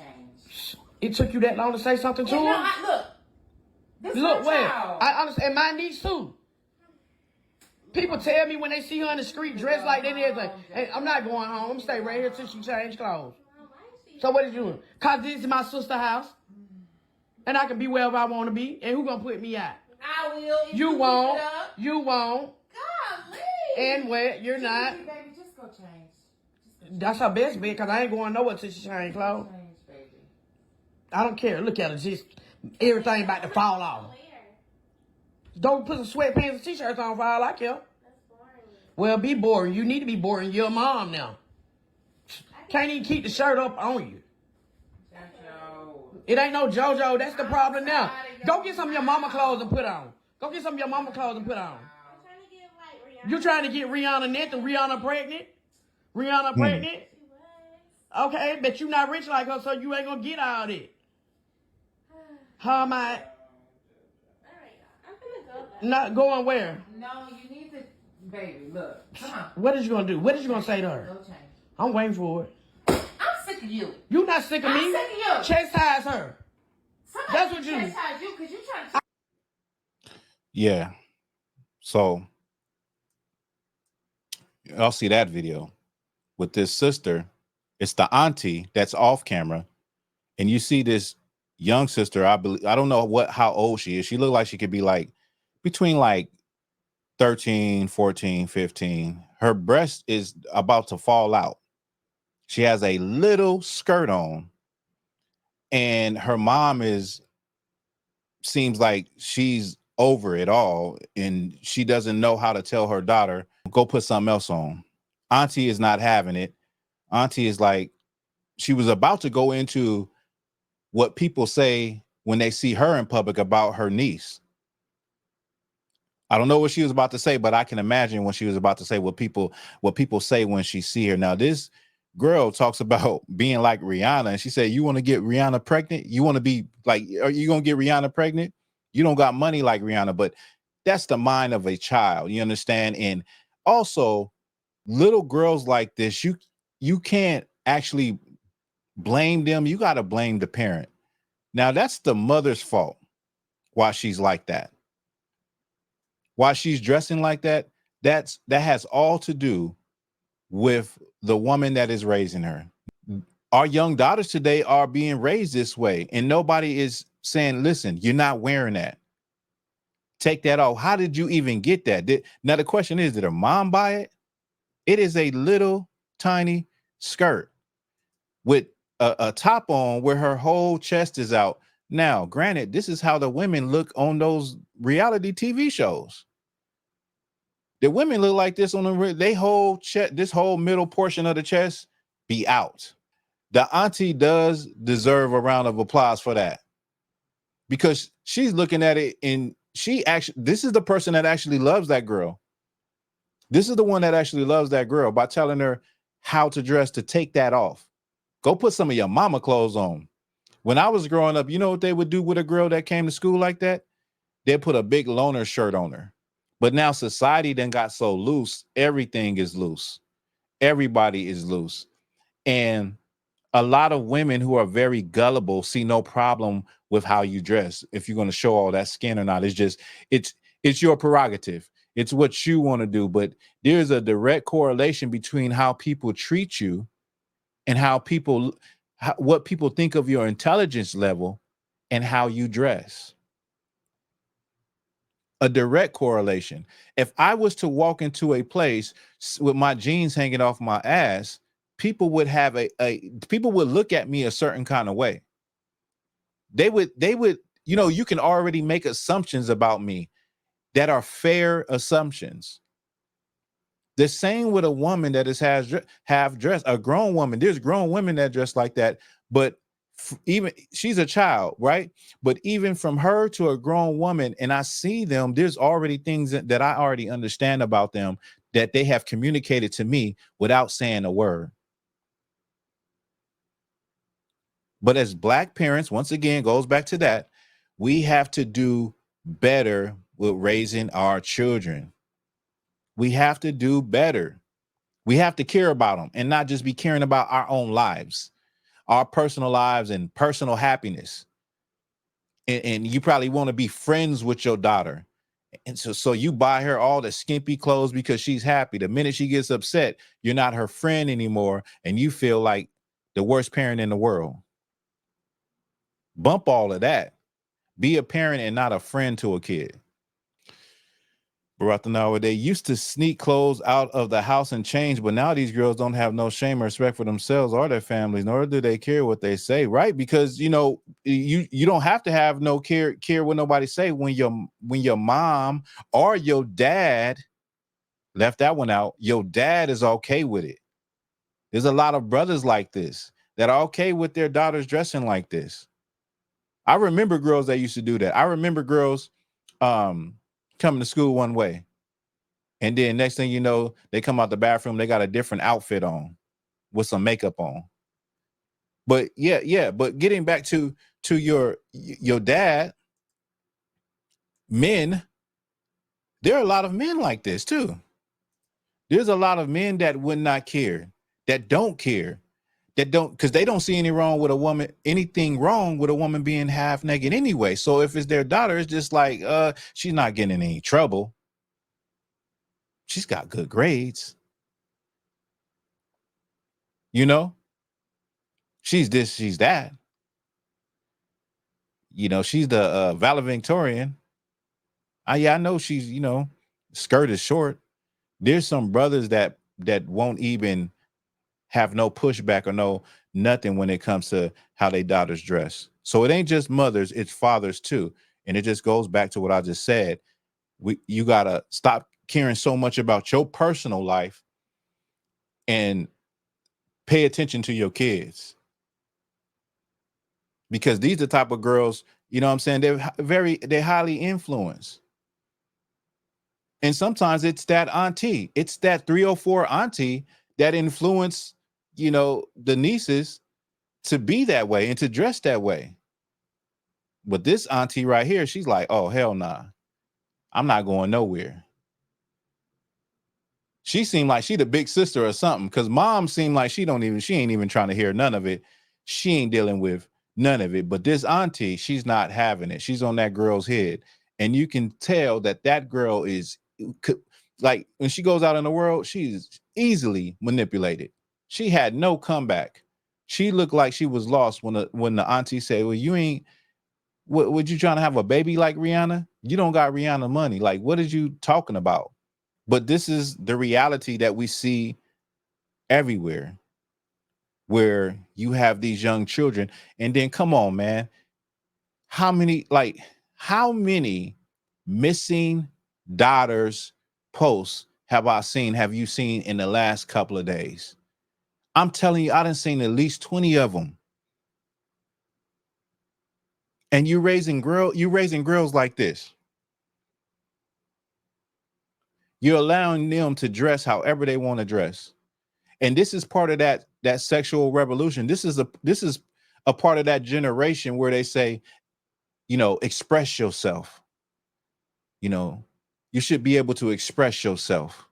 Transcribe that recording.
change. It took you that long to say something to him? No, look. This Look, wait. child. I understand. And my niece too. People tell me when they see her in the street dressed like that and everything. Hey, I'm not going home. I'm gonna stay right here till she change clothes. So what is you doing? Cause this is my sister's house. And I can be wherever I want to be. And who gonna put me out? I will. You won't. You won't. Golly. And what? You're not. Baby, just go change. That's her best bet, because I ain't going nowhere till she change clothes. I don't care. Look at her. Just everything about to fall off. Don't put some sweatpants and t-shirts on for all I care. That's boring. Well, be boring. You need to be boring. You're a mom now. Can't even keep the shirt up on you. It ain't no JoJo. That's the problem now. Go get some of your mama clothes and put on. Go get some of your mama clothes and put on. I'm trying to get like Rihanna. You trying to get Rihanna nothing? Rihanna pregnant? Rihanna pregnant? She was. Okay, but you not rich like her, so you ain't gonna get all that. How am I? All right, I'm gonna go back. Not going where? No, you need to, baby, look. Come on. What is you gonna do? What is you gonna say to her? Go change. I'm waiting for it. I'm sick of you. You not sick of me? I'm sick of you. Chastise her. Somebody That's what you. chastise you because you trying to. Yeah. So y'all see that video with this sister. It's the auntie that's off camera. And you see this young sister. I believe, I don't know how old she is. She looked like she could be like between like 13, 14, 15. Her breast is about to fall out. She has a little skirt on. And her mom seems like she's over it all. And she doesn't know how to tell her daughter, go put something else on. Auntie is not having it. Auntie is like, she was about to go into what people say when they see her in public about her niece. I don't know what she was about to say, but I can imagine when she was about to say what people say when she see her. Now, this girl talks about being like Rihanna, and she said, you want to get Rihanna pregnant? You want to be like, are you going to get Rihanna pregnant? You don't got money like Rihanna, but that's the mind of a child. You understand? And also, little girls like this, you can't actually blame them. You got to blame the parent. Now, that's the mother's fault why she's like that. Why she's dressing like that, that has all to do with the woman that is raising her. Our young daughters today are being raised this way, and nobody is saying, listen, you're not wearing that. Take that off. How did you even get that? Now, the question is, did her mom buy it? It is a little tiny skirt with a top on where her whole chest is out. Now, granted, this is how the women look on those reality TV shows. The women look like this on they whole chest, this whole middle portion of the chest be out. The auntie does deserve a round of applause for that, because she's looking at it and this is the person that actually loves that girl. This is the one that actually loves that girl by telling her how to dress, to take that off. Go put some of your mama clothes on. When I was growing up, you know what they would do with a girl that came to school like that? They'd put a big loner shirt on her. But now society then got so loose, everything is loose. Everybody is loose. And a lot of women who are very gullible see no problem with how you dress. If you're going to show all that skin or not, it's your prerogative. It's what you want to do. But there's a direct correlation between how people treat you and what people think of your intelligence level and how you dress. A direct correlation. If I was to walk into a place with my jeans hanging off my ass, people would have people would look at me a certain kind of way. They would, you know, you can already make assumptions about me that are fair assumptions. The same with a woman that is half dressed, a grown woman. There's grown women that dress like that, but even she's a child, right? But even from her to a grown woman, and I see them, there's already things that I already understand about them that they have communicated to me without saying a word. But as Black parents, once again, goes back to that, we have to do better with raising our children. We have to do better. We have to care about them and not just be caring about our own lives. our personal lives and personal happiness. And you probably want to be friends with your daughter. And so you buy her all the skimpy clothes because she's happy. The minute she gets upset, you're not her friend anymore. And you feel like the worst parent in the world. Bump all of that. Be a parent and not a friend to a kid. Baratanawa, they used to sneak clothes out of the house and change, but now these girls don't have no shame or respect for themselves or their families, nor do they care what they say, right? Because you don't have to have no care what nobody say when your mom or your dad left that one out. Your dad is okay with it. There's a lot of brothers like this that are okay with their daughters dressing like this. I remember girls that used to do that. I remember girls coming to school one way, and then next thing you know, they come out the bathroom, they got a different outfit on with some makeup on. But but getting back to your dad, men, there are a lot of men like this too. There's a lot of men that would not care, that don't care, that don't, because they don't see anything wrong with a woman being half naked anyway. So if it's their daughter, it's just like, she's not getting in any trouble. She's got good grades. She's this, she's that. She's the valedictorian. I know she's, skirt is short. There's some brothers that won't even have no pushback or no nothing when it comes to how they daughters dress. So it ain't just mothers, it's fathers too. And it just goes back to what I just said. You gotta stop caring so much about your personal life and pay attention to your kids. Because these are the type of girls, you know what I'm saying? They're highly influenced. And sometimes it's that auntie, it's that 304 auntie that influence, the nieces to be that way and to dress that way. But this auntie right here, she's like, oh, hell nah. I'm not going nowhere. She seemed like she the big sister or something, because mom seemed like she ain't even trying to hear none of it. She ain't dealing with none of it. But this auntie, she's not having it. She's on that girl's head. And you can tell that girl is, like, when she goes out in the world, she's easily manipulated. She had no comeback. She looked like she was lost when the auntie said, well, you ain't, what you trying to have a baby like Rihanna? You don't got Rihanna money. Like, what are you talking about? But this is the reality that we see everywhere, where you have these young children. And then come on, man. How many missing daughters posts have you seen in the last couple of days? I'm telling you, I done seen at least 20 of them. And you raising girls like this. You're allowing them to dress however they want to dress. And this is part of that sexual revolution. This is a part of that generation where they say, express yourself. You should be able to express yourself.